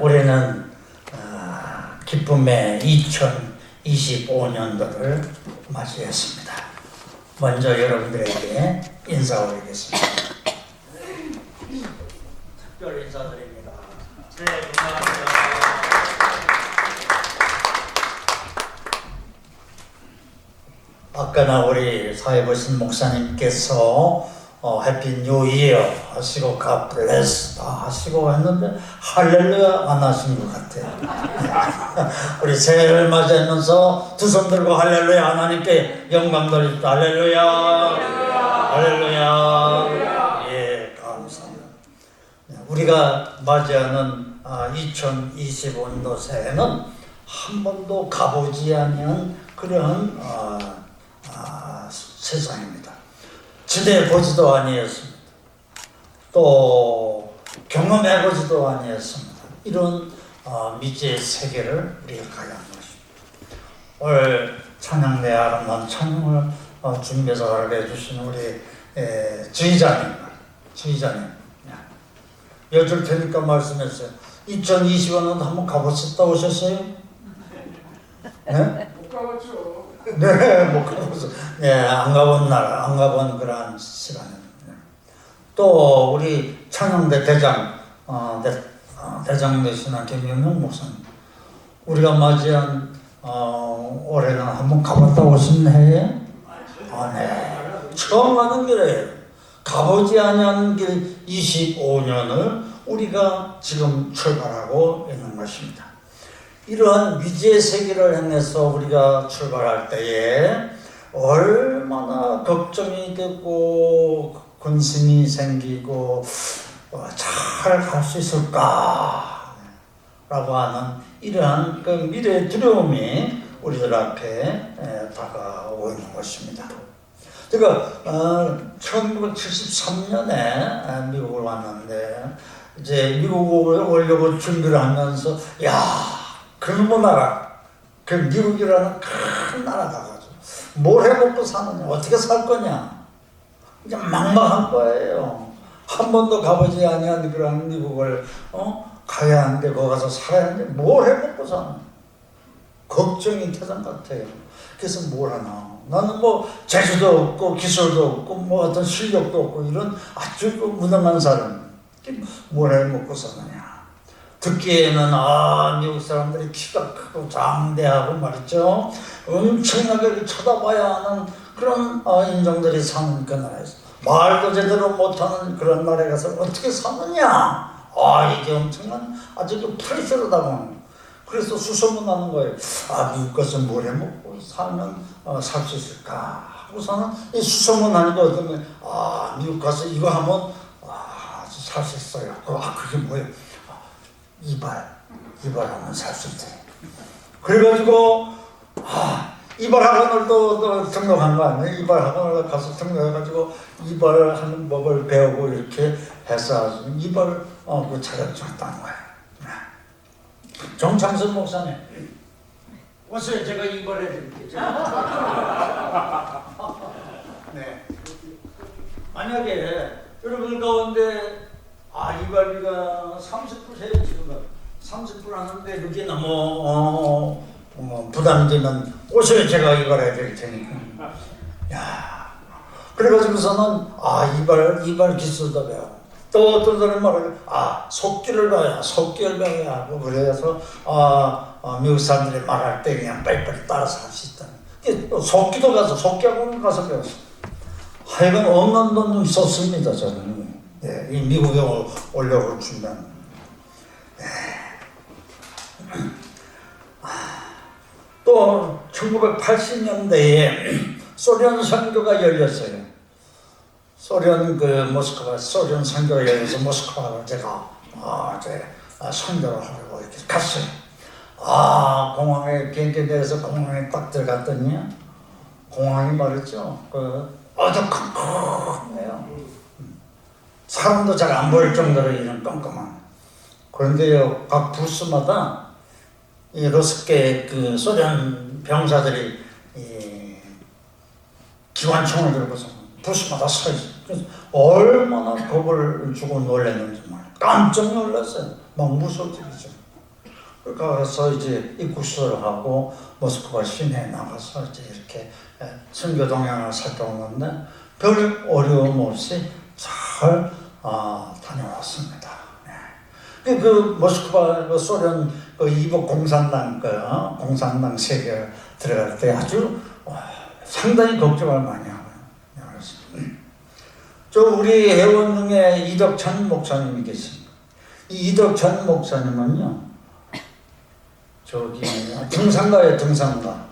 올해는 기쁨의 2025년도를 맞이했습니다. 먼저 여러분들에게 인사 올리겠습니다. 특별 인사드립니다. 네, 감사합니다. 아까나 우리 사회보신 목사님께서 해피 뉴 이어 하시고 갓 블레스 다 하시고 했는데 할렐루야 안 하신 것 같아요. 우리 새해를 맞이하면서 두 손 들고 할렐루야 하나님께 영광 돌립시다. 할렐루야, 할렐루야. 예, 감사합니다. 우리가 맞이하는 2025년도 새해는 한 번도 가보지 아니한 그런 세상입니다. 지내보지도 아니했습니다. 또 경험해보지도 아니했습니다. 이런 미지의 세계를 우리가 가야 하는 것입니다. 오늘 찬양내 아름다운 찬양을 준비해서 하게 해주신 우리 지휘자님 여쭐 테니까 말씀했어요. 2020년도 한번 가보셨다 오셨어요? 네? 못 가봤죠. 네, 못 가보서, 네, 안 가본 나라, 안 가본 그런 시간입니다. 또 우리 창영대 대장, 대장 되시는 김영명 목사님, 우리가 맞이한 올해는 한번 가봤다 오신 해에, 네, 처음 가는 길이에요. 가보지 아니한 길 25년을 우리가 지금 출발하고 있는 것입니다. 이러한 미지의 세계를 향해서 우리가 출발할 때에 얼마나 걱정이 되고 근심이 생기고 잘 갈 수 있을까 라고 하는 이러한 그 미래의 두려움이 우리들 앞에 다가오고 있는 것입니다. 제가 1973년에 미국을 왔는데 이제 미국을 오려고 준비를 하면서 그놈의 나라, 그 미국이라는 큰 나라 가가지고 뭘 해먹고 사느냐, 어떻게 살 거냐, 이제 막막한 거예요. 한 번도 가보지 아니한 그런 미국을 가야 하는데 거기 가서 살아야 하는데 뭘 해먹고 사느냐, 걱정이 태산 같아요. 그래서 뭘 하나, 나는 뭐 재주도 없고 기술도 없고 뭐 어떤 실력도 없고 이런 아주 무능한 사람, 뭘 해먹고 사느냐. 듣기에는 미국 사람들이 키가 크고 장대하고 말이죠, 엄청나게 쳐다봐야 하는 그런 인종들이 사는 그 나라에서 말도 제대로 못하는 그런 나라에 가서 어떻게 사느냐, 이게 엄청난 아주 그 프레셔로다고. 그래서 수소문하는 거예요. 미국 가서 뭘 해먹고 살면 살 수 있을까 하고서는 이 수소문하는 거 어쩌면 미국 가서 이거 하면 살 수 있어요. 그게 뭐예요? 이발하면 살 수 있대. 그래가지고 이발학원을 또 등록한 거 아니에요? 이발학원을 가서 등록해가지고 이발하는 법을 배우고 이렇게 해서 이발을 그 자격증 딴 거예요. 정창선 목사님, 오세요. 제가 이발해 드릴게요. 네. 만약에 여러분 가운데 이발비가 30불 해요. 지금 30불 하는데 그게 너무 부담되면 오셔요. 제가 이발해 드릴 테니까. 그래가지고서는 이발 기술도 배워. 또 어떤 사람이 말하고 속기를 배워야 하고 그래서 미국 사람들이 말할 때 그냥 빨리빨리 따라서 할 수 있다. 속기도 가서 속기학원 가서 배웠어. 하여간 없는 돈 좀 썼습니다. 저는 이 미국에 오려고 준비한. 또 1980년대에 소련 선교가 열렸어요. 소련 모스크바 소련 선교가 열려서 모스크바로 제가 선교를 하려고 이렇게 갔어요. 공항에 비행기 내려서 공항에 딱 들어갔더니 공항이 말이죠. 아주 컴컴해요. 사람도 잘 안 보일 정도로 이런 깜깜한. 그런데요, 각 부스마다 이 러스계 그 소련 병사들이 기관총을 들고서 부스마다 서 있어요. 그래서 얼마나 겁을 주고 놀랐는지 깜짝 놀랐어요. 막 무소집이죠. 가서 이제 입국 수술을 하고 모스크바 시내에 나가서 이제 이렇게 선교 동향을 살펴보는데 별 어려움 없이 잘 다녀왔습니다. 그 모스크바 그 소련 그 이복 공산당 공산당 세계 들어갈 때 아주 상당히 걱정을 많이 하고요. 저 우리 회원 중에 이덕천 목사님이 계십니다. 이 이덕천 목사님은요, 저기 등산가예요, 등산가.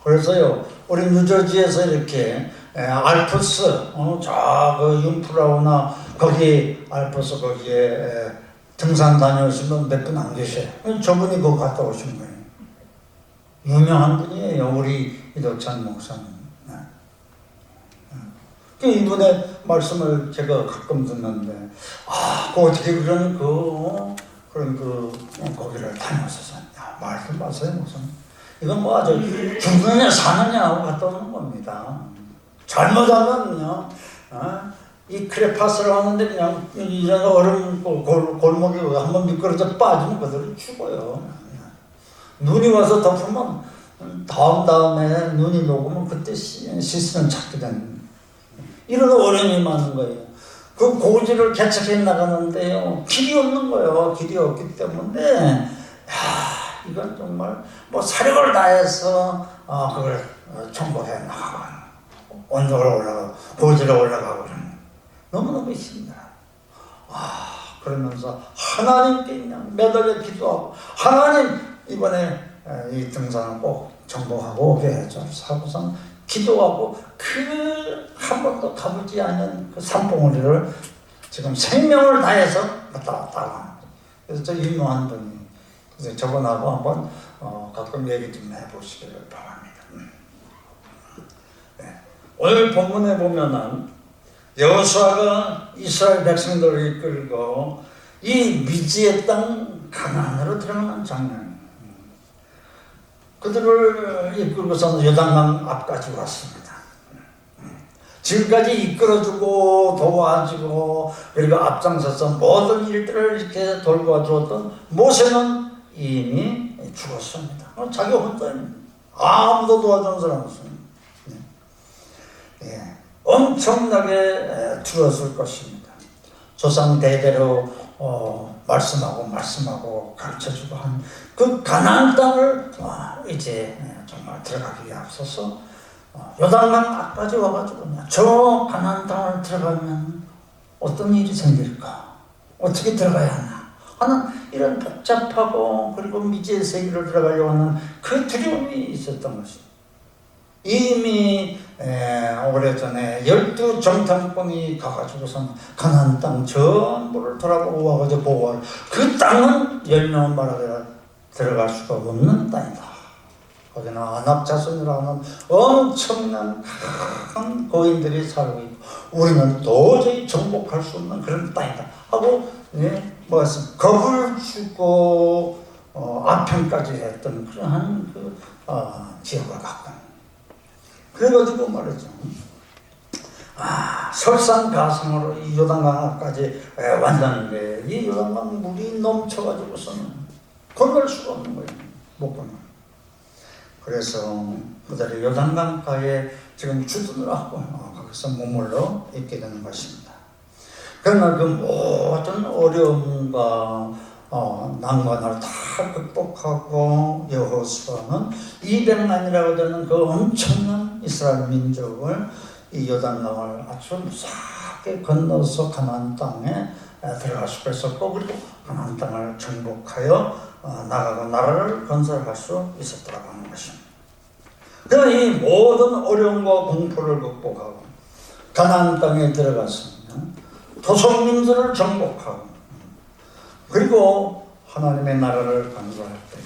그래서요, 우리 뉴저지에서 이렇게 알프스, 저그 융프라우나 거기 알프스 거기에 등산 다녀오신 분 몇 분 안 계셔요. 저분이 거기 갔다 오신 거예요. 유명한 분이에요, 우리 이덕찬 목사님. 이분의 말씀을 제가 가끔 듣는데, 그 어떻게 그런 거기를 다녀오셔서, 말씀하세요, 목사님. 이건 뭐 아주 죽느냐 사느냐 하고 갔다 오는 겁니다. 잘못하면요, 이 크레파스를 하는데 그냥 이런 얼음 골목에 한번 미끄러져 빠지면 그대로 죽어요. 눈이 와서 덮으면 다음에 눈이 녹으면 그때 씻으면 찾게 되는 이런 어려움이 많은 거예요. 그 고지를 개척해 나가는데요, 길이 없는 거예요. 길이 없기 때문에 이건 정말 뭐 사력을 다해서 그걸 정복해 나가고 언덕을 올라가고 고지를 올라가고 너무너무 힘들어요. 그러면서 하나님께 그냥 매달려 기도하고, 하나님 이번에 이 등산을 꼭 정복하고 오게 해주셔서 기도하고, 그 한 번도 가보지 않은 그 산봉우리를 지금 생명을 다해서 왔다 갔다 하고, 그래서 저 유명한 분이, 그래서 저분하고 한번 가끔 얘기 좀 해보시기를 바랍니다. 오늘 본문에 보면은 여호수아가 이스라엘 백성들을 이끌고 이 미지의 땅 가나안으로 들어가는 장면, 그들을 이끌고서는 요단강 앞까지 왔습니다. 지금까지 이끌어주고 도와주고 그리고 앞장서서 모든 일들을 이렇게 돌봐주었던 모세는 이미 죽었습니다. 자기 혼자입니다. 아무도 도와주는 사람 없습니다. 엄청나게 줄었을 것입니다. 조상 대대로 말씀하고 가르쳐주고 한 그 가나안 땅을 이제 정말 들어가기 앞서서 요단강 앞까지 와가지고 저 가나안 땅을 들어가면 어떤 일이 생길까? 어떻게 들어가야 하나? 하는 이런 복잡하고 그리고 미지의 세계로 들어가려고 하는 그 두려움이 있었던 것입니다. 이미 오래전에 12정탐꾼이 가가지고선 가나안 땅 전부를 돌아보고 와가지고 보고, 그 땅은 10명은 말하되 들어갈 수가 없는 땅이다. 거기는 아낙 자손이라 하는 엄청난 큰 고인들이 살고 있고 우리는 도저히 정복할 수 없는 그런 땅이다 하고 겁을 주고 안평까지 했던 그러한 지역을 갖고, 그래가지고 말이죠. 설상가상으로 이 요단강까지 왔는데 이 요단강 물이 넘쳐가지고서는 건널 수가 없는 거예요. 못 건너. 그래서 그들이 요단강가에 지금 주둔을 하고 거기서 머물러 있게 되는 것입니다. 그러나 그 모든 어려움과 난관을 다 극복하고 여호수아는 200만이라고 되는 그 엄청난 이스라엘 민족을 이 요단강을 아주 무사하게 건너서 가나안 땅에 들어갈 수가 있었고, 그리고 가나안 땅을 정복하여 나가고 나라를 건설할 수 있었다고 하는 것입니다. 그러나 이 모든 어려움과 공포를 극복하고 가나안 땅에 들어갔으면 토속민들을 정복하고 그리고 하나님의 나라를 건설할 때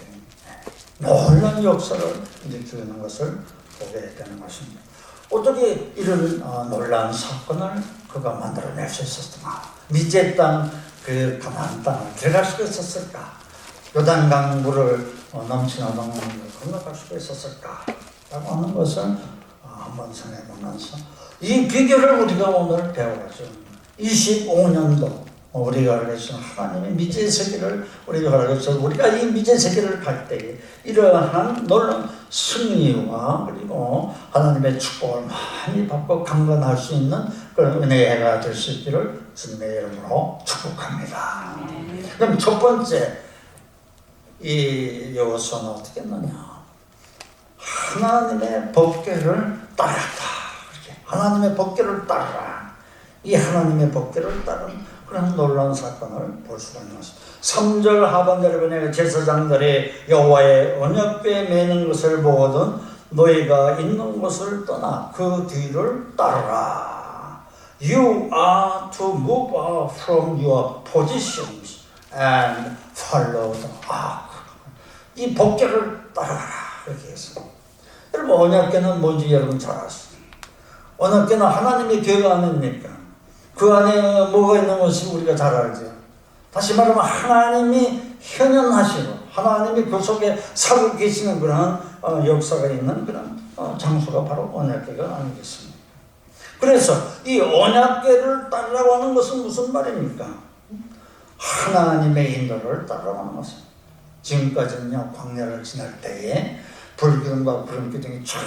놀라운 역사를 일으키는 것을 보게 되는 것입니다. 어떻게 이런 놀라운 사건을 그가 만들어낼 수 있었을까? 미지의 땅, 그 가나안 땅을 들어갈 수가 있었을까? 요단강 물을 넘치는 강을 건너갈 수가 있었을까? 라고 하는 것을 한번 생각해보면서 이 비결을 우리가 오늘 배워가죠. 25년도 우리가 그래서 하나님의 미지의 세계를 우리가 그래서 우리가 이 미지의 세계를 갈 때에 이러한 놀라운 승리와 그리고 하나님의 축복을 많이 받고 강건할 수 있는 그런 은혜의 해가 될 수 있기를 주님의 이름으로 축복합니다. 그럼 첫 번째 이 요소는 어떻게 했느냐? 하나님의 법궤를 따랐다. 하나님의 법궤를 따라. 이 하나님의 법궤를 따른 그런 놀라운 사건을 볼 수가 있는 것입니다. 3절 하반절에 보니까 제사장들이 여호와의 언약궤에 매는 것을 보거든 너희가 있는 곳을 떠나 그 뒤를 따르라. You are to move out from your positions and follow the ark. 이 법궤를 따라가라. 이렇게 해서 여러분 언약궤는 뭔지 여러분 잘 아시죠? 언약궤는 하나님의 궤가 아닙니까? 그 안에 뭐가 있는 것이 우리가 잘 알죠. 다시 말하면 하나님이 현현하시고 하나님이 그 속에 살고 계시는 그런 역사가 있는 그런 장소가 바로 언약궤가 아니겠습니까? 그래서 이 언약궤를 따르라고 하는 것은 무슨 말입니까? 하나님의 인도를 따르라고 하는 것입니다. 지금까지는요 광야를 지날 때에 불기둥과 구름기둥이 쫙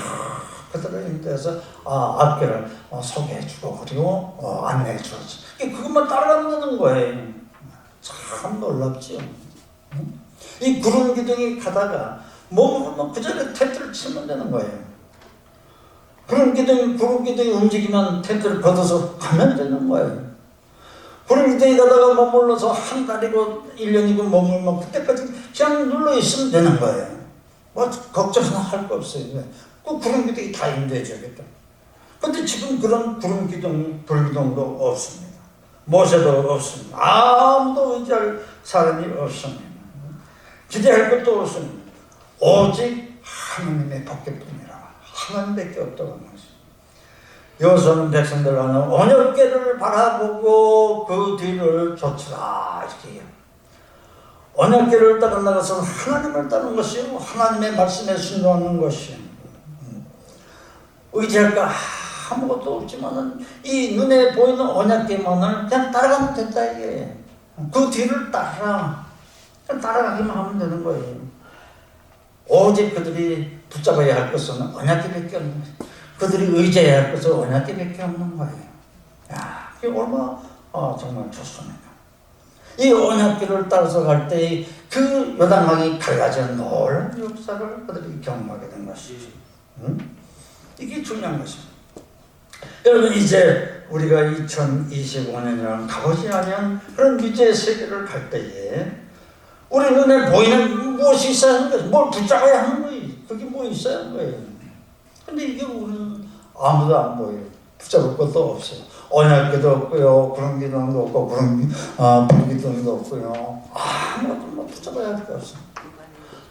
그들을 인도해서 앞길을 소개해주고 그리고 안내해주었지. 그것만 따라가는 거예요. 참 놀랍지요. 이 구름기둥이 가다가 몸으로 그 전에 텐트를 치면 되는 거예요. 구름기둥이 움직이면 텐트를 걷어서 가면 되는 거예요. 구름기둥이 가다가 머물러서 한 달이고 1년이고 머물면 그때까지 그냥 눌러있으면 되는 거예요. 뭐 걱정 하나 할 거 없어요. 그 구름기둥이 다 인도해줘야겠다. 근데 지금 그런 구름기둥, 불기둥도 없습니다. 모세도 없습니다. 아무도 의지할 사람이 없습니다. 기대할 것도 없습니다. 오직 하나님의 법궤뿐이라. 하나님밖에 없다고 하는 것입니다. 여호수아는 백성들과는 언약궤를 바라보고 그 뒤를 좇으라 이렇게 해요. 언약궤를 따라 나가서 하나님을 따르는 것이요 하나님의 말씀에 순종하는 것이요 의지할 거 아무것도 없지만은 이 눈에 보이는 언약궤만을 그냥 따라가면 된다 이게. 그 뒤를 따라 그냥 따라가기만 하면 되는 거예요. 오직 그들이 붙잡아야 할 것은 언약궤밖에 없는 거예요. 그들이 의지해야 할 것은 언약궤밖에 없는 거예요. 야, 이게 얼마나 정말 좋습니다. 이 언약궤를 따라서 갈 때 그 요단강이 갈라진 놀라운 역사를 그들이 경험하게 된 것이죠. 이게 중요한 것입니다. 여러분 이제 우리가 2025년이라는 가보지 않은 그런 미지의 세계를 갈 때에 우리 눈에 보이는 무엇이 있어야 하는 거예요. 뭘 붙잡아야 하는 거예요. 그게 뭐 있어야 하는 거예요. 근데 이게 우리는 아무도 안 보여요. 붙잡을 것도 없어요. 언약궤도 없고요, 구름기둥도 없고, 불기둥도 없고요. 아무것도 뭐 붙잡아야 할 게 없어요.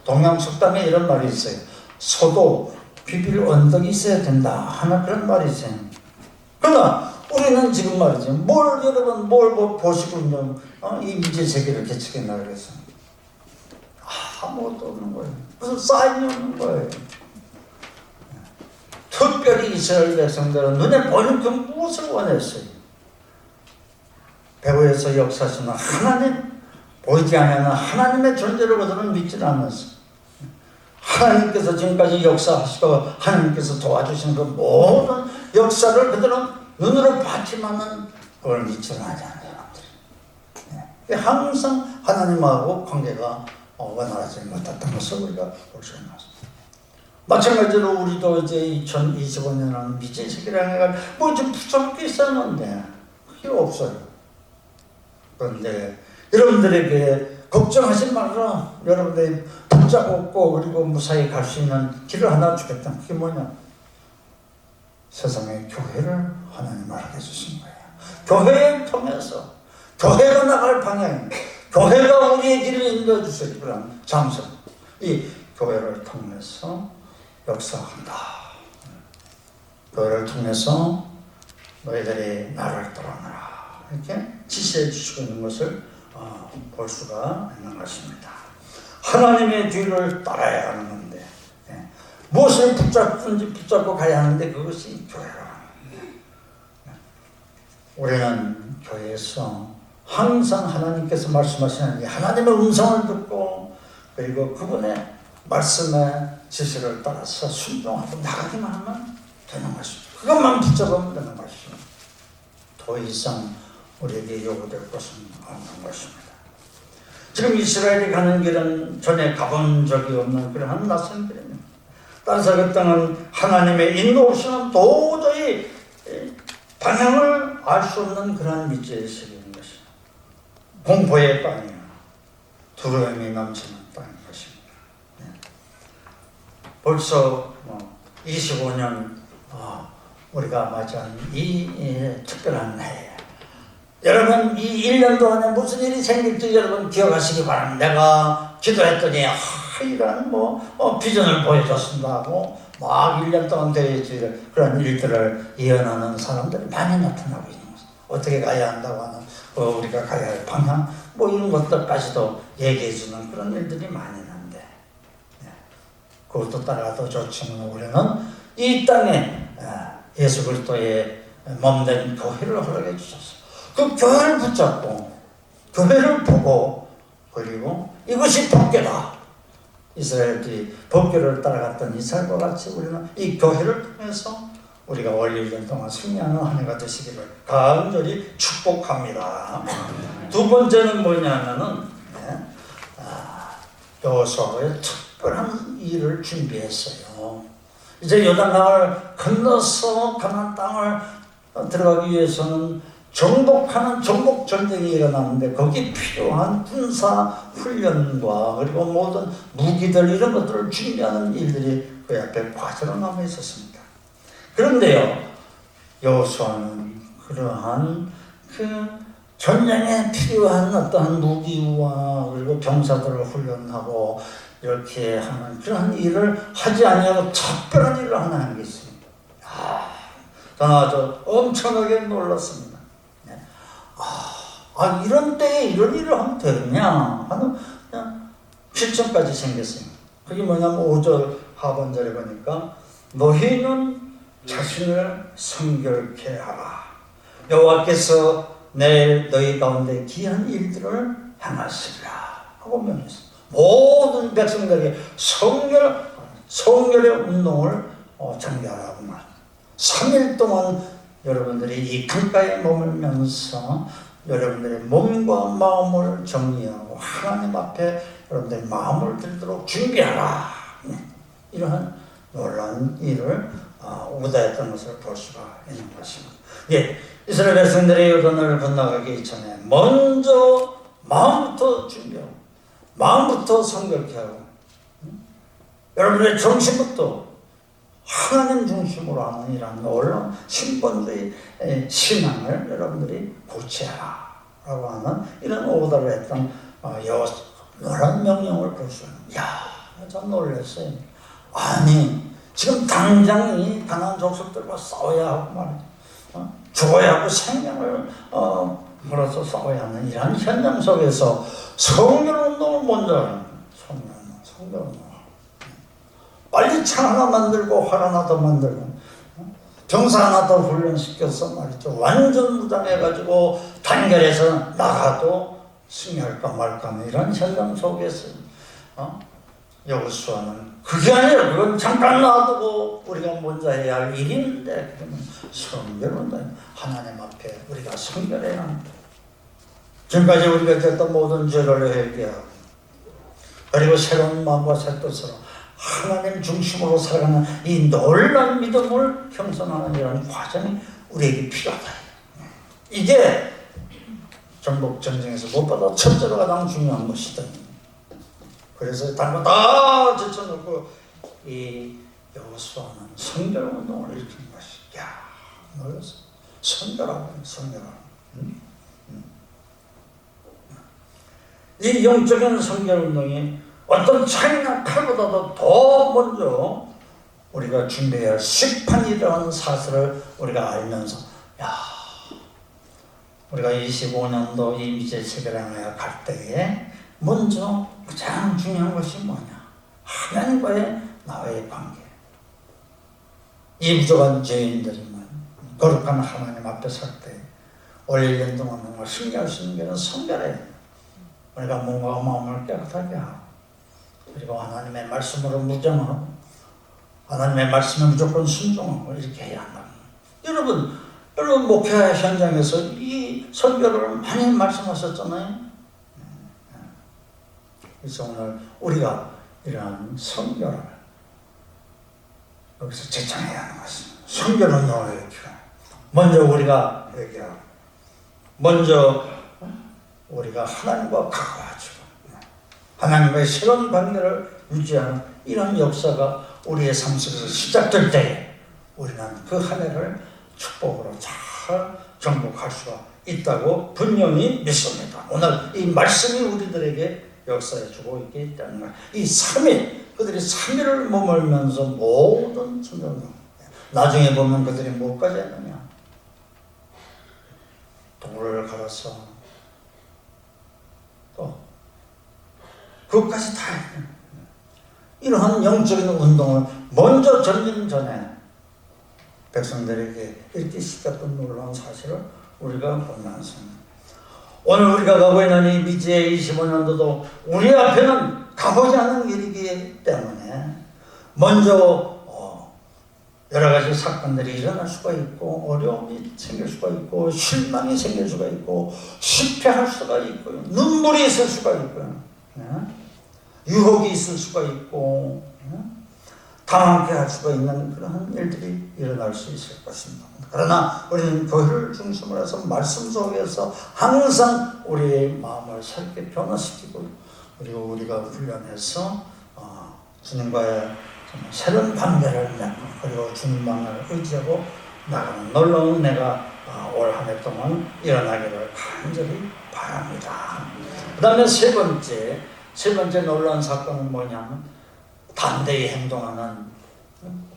동양속담에 이런 말이 있어요. 소도 비빌 언덕이 있어야 된다 하는 그런 말이 있어요. 그러나 우리는 지금 말이죠. 여러분 뭘 보시고 이 미지의 세계를 개척했나 그래서 아무것도 없는 거예요. 무슨 사인이 없는 거예요. 특별히 이스라엘 백성들은 눈에 보이는 그 무엇을 원했어요? 배후에서 역사하시는 하나님, 보이지 않는 하나님의 존재를 그들은 믿지 않았어요. 하나님께서 지금까지 역사하시고 하나님께서 도와주신 그 모든 역사를 그들은 눈으로 봤지만은 그걸 믿지는 하지 않는 사람들. 항상 하나님하고 관계가 원활하지 못했던 것을 우리가 볼 수 있는 것입니다. 마찬가지로 우리도 이제 2025년은 미지의 세계를 해가 좀 붙잡을 게 있었는데 그게 없어요. 그런데 여러분들에게 걱정하지 말라. 여러분들이 붙잡고 그리고 무사히 갈 수 있는 길을 하나 주겠다. 그게 뭐냐? 세상의 교회를 하나님 알게 해주신 거예요. 교회를 통해서 교회가 나갈 방향, 교회가 우리의 길을 인도해 주실 그런 장소, 이 교회를 통해서 역사한다. 교회를 통해서 너희들이 나를 떠나라 이렇게 지시해 주시고 있는 것을 볼 수가 있는 것입니다. 하나님의 뒤를 따라야 하는 건데 무엇을 붙잡고 가야 하는데 그것이 교회라. 우리는 교회에서 항상 하나님께서 말씀하시는 이 하나님의 음성을 듣고 그리고 그분의 말씀의 지시를 따라서 순종하고 나가기만 하면 되는 것입니다. 그것만 붙잡으면 되는 것입니다. 더 이상 우리에게 요구될 것은 없는 것입니다. 지금 이스라엘이 가는 길은 전에 가본 적이 없는 그런 낯선 길입니다. 따라서 그 땅은 하나님의 인도 없이는 도저히 방향을 알 수 없는 그런 미지의 세계인 것입니다. 공포의 땅이요, 두려움이 넘치는 땅인 것입니다. 벌써 25년 우리가 맞이한 이 특별한 해에 여러분 이 1년 동안에 무슨 일이 생길지 여러분 기억하시기 바랍니다. 내가 기도했더니 이런 비전을 보여줬습니다 하고 막 1년 동안 되어질 그런 일들을 예언하는 사람들이 많이 나타나고 있는 것입니다. 어떻게 가야 한다고 하는 우리가 가야 할 방향 이런 것들까지도 얘기해주는 그런 일들이 많이 나는데 그것도 따라가도 좋지만 우리는 이 땅에 예수 그리스도의 몸된 교회를 허락해 주셨어요. 그 교회를 붙잡고 교회를 보고 그리고 이것이 법궤다. 이스라엘들이 법궤를 따라갔던 이스라엘과 같이 우리는 이 교회를 통해서 우리가 올 1년 동안 승리하는 한 해가 되시기를 간절히 축복합니다. 두 번째는 뭐냐면은 여호수아의 특별한 일을 준비했어요. 이제 요단강을 건너서 가나안 땅을 들어가기 위해서는 정복하는 정복 전쟁이 일어나는데 거기 필요한 군사 훈련과 그리고 모든 무기들 이런 것들을 준비하는 일들이 그 앞에 과제로 남아 있었습니다. 그런데요, 여호수아는 그러한 그 전쟁에 필요한 어떠한 무기와 그리고 병사들을 훈련하고 이렇게 하는 그러한 일을 하지 아니하고 특별한 일을 하나 하는 게 있습니다. 저는 아주 엄청나게 놀랐습니다. 이런 때에 이런 일을 하면 되느냐 하는 그냥 실정까지 생겼어요. 그게 뭐냐면 5절 하반절에 보니까 너희는 자신을 성결케 하라. 여호와께서 내일 너희 가운데 귀한 일들을 행하시리라 하고 명했습니다. 모든 백성들에게 성결의 운동을 전개하라고 말합니다. 3일 동안 여러분들이 이 강가에 머물면서 여러분들의 몸과 마음을 정리하고 하나님 앞에 여러분들의 마음을 들도록 준비하라. 이러한 놀라운 일을 우다했던 것을 볼 수가 있는 것입니다. 이스라엘 백성들이 요단을 건너가기 전에 먼저 마음부터 준비하고 마음부터 성결케 하고 여러분의 정신부터 하나님 중심으로 하는 이런 놀라운 신본주의 신앙을 여러분들이 고치하라 라고 하는 이런 오더를 했던 놀라운 명령을 볼 수 있는. 참 놀랐어요. 아니 지금 당장 이 가나안 족속들과 싸워야 하고 말이죠. 죽어야 하고 생명을 걸어서 싸워야 하는 이런 현장 속에서 성결운동을 먼저 하는 성결운동. 빨리 창 하나 만들고 활 하나 더 만들고 병사 하나 더 훈련시켜서 말이죠. 완전 무장해가지고 단결해서 나가도 승리할까 말까 하는 이런 현장 속에서 여호수아는 그게 아니라 그건 잠깐 놔두고 우리가 먼저 해야 할 일인데 그러면 성결운동 하나님 앞에 우리가 성결해야 합니다. 지금까지 우리가 했던 모든 죄를 회개하고 그리고 새로운 마음과 새 뜻으로 하나님 중심으로 살아가는 이 놀라운 믿음을 형성하는 이런 과정이 우리에게 필요하다. 이게 전복 전쟁에서 무엇보다 첫째로 가장 중요한 것이다. 그래서 다른 거 다 제쳐놓고 이 여호수아는 성결 운동을 일으킨 것이. 놀랐어. 성결하고. 이 영적인 성결 운동이 어떤 창이나 칼보다도 더 먼저 우리가 준비해야 할 심판이라는 사실을 우리가 알면서 우리가 25년도 이 미제 세계를 향하여 갈 때에 먼저 가장 중요한 것이 뭐냐? 하나님과의 나와의 관계. 이 부족한 죄인들이면 거룩한 하나님 앞에 설 때 올 1년 동안 정말 승리할 수 있는 게 성결해요. 우리가 몸과 마음을 깨끗하게 하고, 그리고 하나님의 말씀으로 무장하고, 하나님의 말씀에 무조건 순종하고, 이렇게 해야 한다. 여러분 목회 현장에서 이 설교를 많이 말씀하셨잖아요. 그래서 오늘 우리가 이러한 성결을 여기서 제창해야 하는 것입니다. 성결은 너에게 먼저 우리가 얘기하고, 먼저 우리가 하나님과 가까워지고 하나님과의 새로운 관계를 유지하는 이런 역사가 우리의 삶 속에서 시작될 때에 우리는 그 한 해를 축복으로 잘 정복할 수가 있다고 분명히 믿습니다. 오늘 이 말씀이 우리들에게 역사해 주고 있기 때문에 이 3일, 그들이 3일을 머물면서 모든 천정을, 나중에 보면 그들이 뭐까지 했느냐, 돌을 갈아서 또 그것까지 다 했네. 이러한 영적인 운동을 먼저 전진 전에 백성들에게 이렇게 시켰던 놀라운 사실을 우리가 보면서, 오늘 우리가 가고 있는 이 미지의 25년도도 우리 앞에는 가보지 않은 일이기 때문에 먼저 여러 가지 사건들이 일어날 수가 있고, 어려움이 생길 수가 있고, 실망이 생길 수가 있고, 실패할 수가 있고요, 눈물이 있을 수가 있고요, 유혹이 있을 수가 있고, 당황케 할 수가 있는 그런 일들이 일어날 수 있을 것입니다. 그러나 우리는 교회를 중심으로 해서 말씀 속에서 항상 우리의 마음을 새롭게 변화시키고, 그리고 우리가 훈련해서 주님과의 새로운 관계를 맺고, 그리고 주님만을 의지하고 나가는 놀라운 내가 올 한 해 동안 일어나기를 간절히 바랍니다. 그 다음에 세 번째 놀라운 사건은 뭐냐면, 담대히 행동하는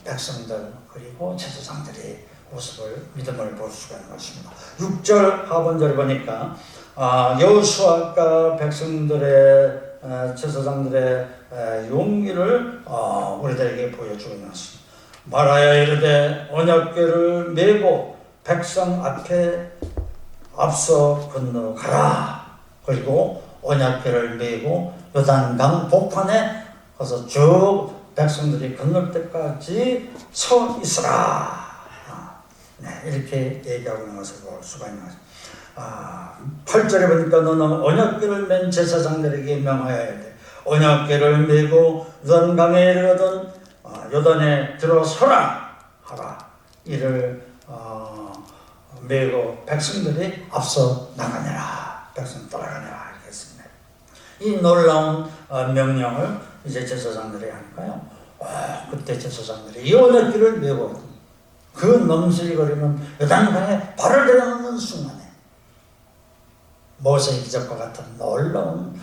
백성들, 그리고 제사장들의 모습을, 믿음을 볼 수가 있는 것입니다. 6절 하반절에 보니까 여호수아가 백성들의, 제사장들의 용기를 우리들에게 보여주고 있습니다. 말하여 이르되 언약궤를 메고 백성 앞에 앞서 건너가라. 그리고 언약궤를 메고 요단강 복판에 가서 쭉 백성들이 건널 때까지 서 있으라. 이렇게 얘기하고 있는 것을 볼 수가 있는 것입니다. 8절에 보니까 너는 언약궤를 맨 제사장들에게 명하여야 돼. 언약궤를 메고 요단강에 이르거든 요단에 들어서라 하라. 이를 메고 백성들이 앞서 나가내라. 백성 따라가내라. 이렇게 했습니다. 이 놀라운 명령을 이제 제사장들이 하니까요, 그때 제사장들이 이 언약궤를 메고 그 넘실거리는 요단강에 발을 들여놓는 순간에 모세의 기적과 같은 놀라운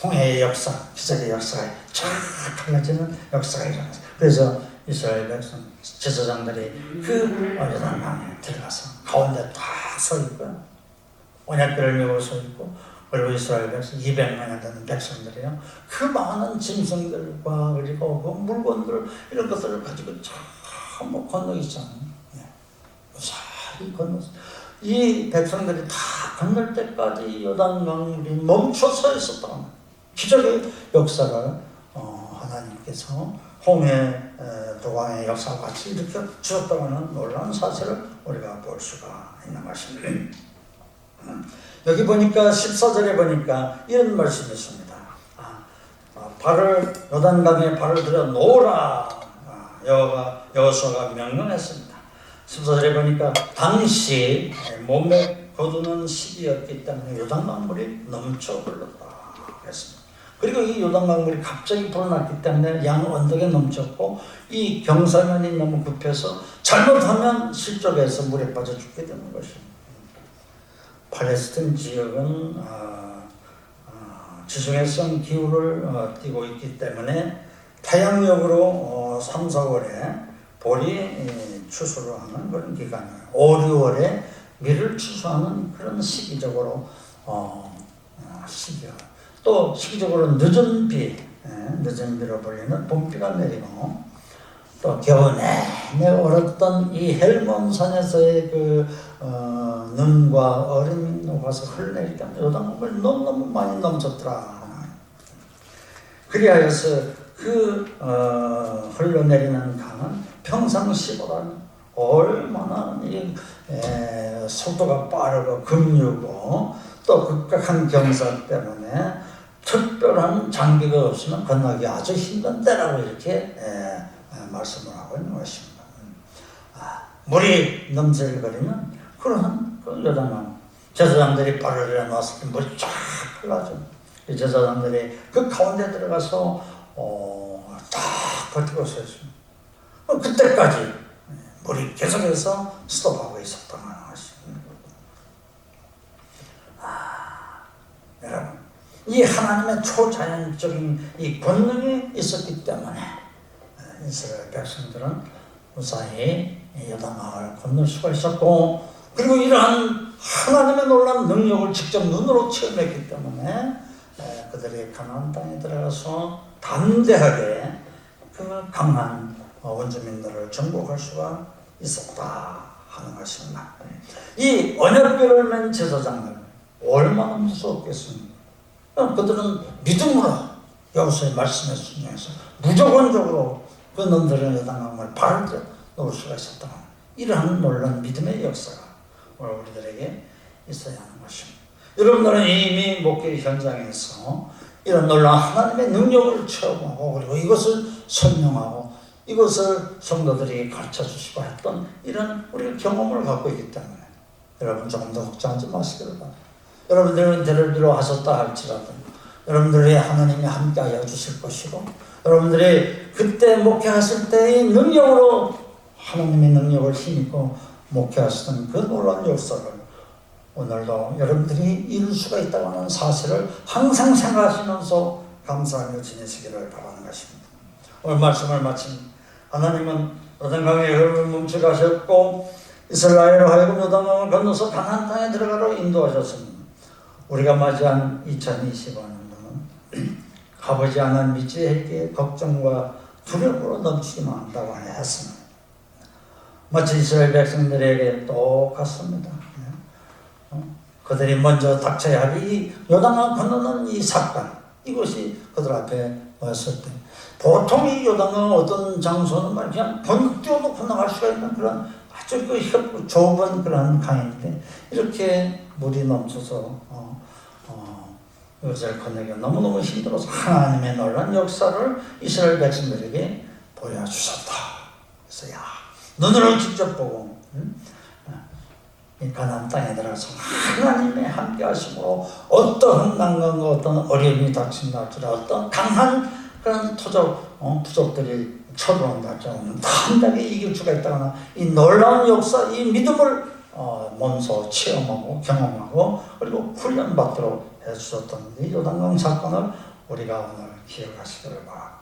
홍해의 역사, 기적의 역사가 쫙 갈라지는 역사가 일어났어요. 그래서 이스라엘 백성 제사장들이 그 요단강에 들어가서 가운데 다 서 있고요, 언약궤를 메고 서 있고, 그리고 이스라엘 백성 200만이 되는 백성들이요, 그 많은 짐승들과 그리고 그 물건들 이런 것들을 가지고 전부 건너있잖아요. 무사히 건너서 이 백성들이 다 건널 때까지 요단강물이 멈춰 서 있었다는 기적의 역사를 하나님께서 홍해 도강의 역사와 같이 일으켜 주셨다고 하는 놀라운 사실을 우리가 볼 수가 있는 것입니다. 여기 보니까 14절에 보니까 이런 말씀이 있습니다. 요단강에 발을 들여 놓으라. 여호수아가 명령했습니다. 14절에 보니까 당시 몸에 거두는 시기였기 때문에 요단강물이 넘쳐 흘렀다 그랬습니다. 그리고 이 요단강물이 갑자기 불어났기 때문에 양 언덕에 넘쳤고, 이 경사면이 너무 급해서 잘못하면 실족해서 물에 빠져 죽게 되는 것입니다. 팔레스틴 지역은 지중해성 기후를 띠고 있기 때문에 태양력으로 3, 4월에 볼이 추수를 하는 그런 기간이에요. 5, 6월에 밀을 추수하는 그런 시기적으로 시기가, 또 시기적으로 늦은 비로 불리는 봄비가 내리고, 또 겨우 내내 얼었던 이 헬몬산에서의 눈과 얼음이 녹아서 흘러내리니까 요단강물 너무너무 많이 넘쳤더라. 그리하여서 흘러내리는 강은 평상시보다 얼마나 속도가 빠르고 급류고 또 급격한 경사 때문에 특별한 장비가 없으면 건너기 아주 힘든 때라고 이렇게 말씀을 하고 있는 것입니다. 물이 넘실거리면 그런 요단강 제사장들이 발을 내놨을 때 물이 쫙 흘러죠. 이 제사장들이 그 가운데 들어가서 딱 버티고 있었습니다. 그때까지 물이 계속해서 스톱하고 있었던 것입니다. 여러분, 이 하나님의 초자연적인 이 권능이 있었기 때문에 이스라엘 백성들은 무사히 요단강을 건널 수가 있었고, 그리고 이러한 하나님의 놀라운 능력을 직접 눈으로 체험했기 때문에 그들이 가나안 땅에 들어가서 담대하게 그 강한 원주민들을 정복할 수가 있었다 하는 것입니다. 이 언약궤를 맨 제사장들 얼마나 무서웠겠습니까? 그들은 믿음으로 여호수아의 말씀에 순종해서 무조건적으로 그 놈들의 요단강을 바로 놓을 수가 있었다. 이러한 놀라운 믿음의 역사가 오늘 우리들에게 있어야 하는 것입니다. 여러분들은 이미 목회 현장에서 이런 놀라운 하나님의 능력을 체험하고 그리고 이것을 설명하고 이것을 성도들이 가르쳐 주시고 했던 이런 우리가 경험을 갖고 있기 때문에 여러분 조금 더 걱정하지 마시기를 바랍니다. 여러분들은 데려들어 하셨다 할지라도 여러분들이 하나님이 함께하여 주실 것이고 여러분들이 그때 목회하실 때의 능력으로 하나님의 능력을 힘입고 목회하시던 그 놀라운 역사를 오늘도 여러분들이 이룰 수가 있다고 하는 사실을 항상 생각하시면서 감사하며 지내시기를 바라는 것입니다. 오늘 말씀을 마친 하나님은 요단강의 흐름을 멈추가셨고 이스라엘로 하여금 요단강을 건너서 가나안 땅에 들어가러 인도하셨습니다. 우리가 맞이한 2025년도는 가보지 않은 미지의 길 걱정과 두려움으로 넘치기만 한다고 했습니다. 마치 이스라엘 백성들에게 똑같습니다. 그들이 먼저 닥쳐야 할 이 요단강 건너는 이 사건, 이것이 그들 앞에 왔을 때 보통 이 요단강 어떤 장소는 그냥 번뜩 뛰어놓고 나갈 수가 있는 그런 아주 좁은 그런 강인데 이렇게 물이 넘쳐서 이것을 건너기가 너무너무 힘들어서 하나님의 놀라운 역사를 이스라엘 백성들에게 보여주셨다. 그래서 눈으로 직접 보고 이 가나안 땅에 들어가서 하나님의 함께 하심으로 어떠한 난관과 어떤 어려움이 닥친다 할지라도 어떤 강한 그런 부족들이 쳐들어온다 할지라도 단단하게 이길 수가 있다거나 이 놀라운 역사, 이 믿음을 몸소 체험하고 경험하고 그리고 훈련받도록 해주셨던 이 요단강 사건을 우리가 오늘 기억하시기를 바랍니다.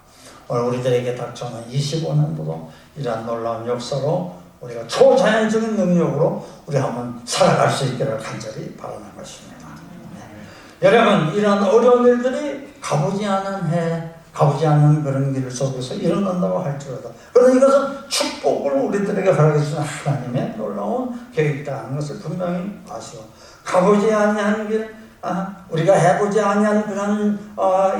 오늘 우리들에게 닥쳐오는 25년도도 이러한 놀라운 역사로 우리가 초자연적인 능력으로 우리 한번 살아갈 수 있기를 간절히 바라는 것입니다. 여러분, 이러한 어려운 일들이 가보지 않은 그런 길 속에서 일어난다고 할지라도 그러나 이것은 축복을 우리들에게 허락해 주신 하나님의 놀라운 계획이다 하는 것을 분명히 아시고 가보지 아니한 길, 우리가 해보지 아니한 그런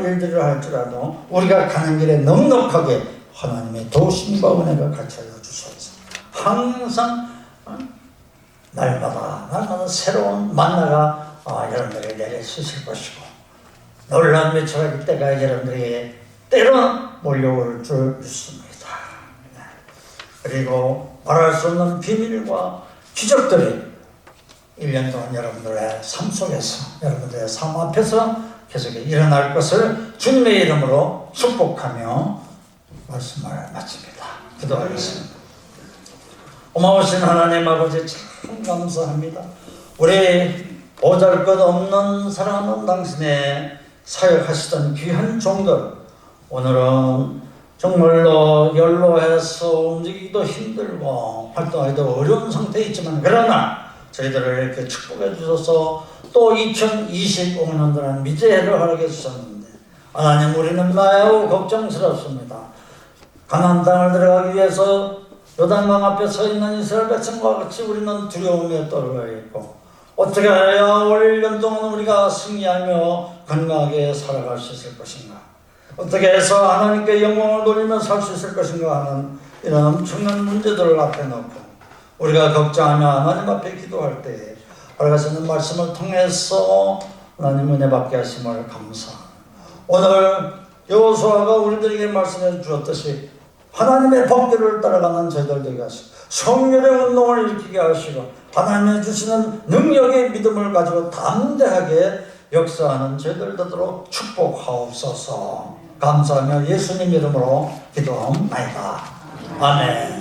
일들을 할지라도 우리가 가는 길에 넉넉하게 하나님의 도우심과 은혜가 같이하여 주소서. 항상 날마다 새로운 만나가 여러분들에게 내려주실 것이고 놀라운 매초할 때가 여러분들에게 때로 몰려올 줄 믿습니다. 그리고 말할 수 없는 비밀과 기적들이 1년 동안 여러분들의 삶 속에서 여러분들의 삶 앞에서 계속 일어날 것을 주님의 이름으로 축복하며 말씀을 마칩니다. 기도하겠습니다. 고마우신 하나님 아버지 참 감사합니다. 우리 보잘것없는 사랑하는 당신의 사역하시던 귀한 종들 오늘은 정말로 연로해서 움직이기도 힘들고 활동하기도 어려운 상태에 있지만 그러나 저희들을 이렇게 축복해 주셔서 또 2025년도라는 미제해를 허락해 주셨는데 하나님 우리는 매우 걱정스럽습니다. 가나안 땅을 들어가기 위해서 요단강 앞에 서 있는 이스라엘 백성과 같이 우리는 두려움에 떨어 있고, 어떻게 해야 올 1년 동안 우리가 승리하며 건강하게 살아갈 수 있을 것인가? 어떻게 해서 하나님께 영광을 돌리며 살 수 있을 것인가 하는 이런 엄청난 문제들을 앞에 놓고 우리가 걱정하며 하나님 앞에 기도할 때에 알아가시는 말씀을 통해서 하나님 은혜 받게 하심을 감사합니다. 오늘 여호수아가 우리들에게 말씀해 주었듯이 하나님의 법궤를 따라가는 저희들 되게 하시고 성결의 운동을 일으키게 하시고 하나님이 주시는 능력의 믿음을 가지고 담대하게 역사하는 저희들 되도록 축복하옵소서. 감사하며 예수님 이름으로 기도하옵나이다. 아멘.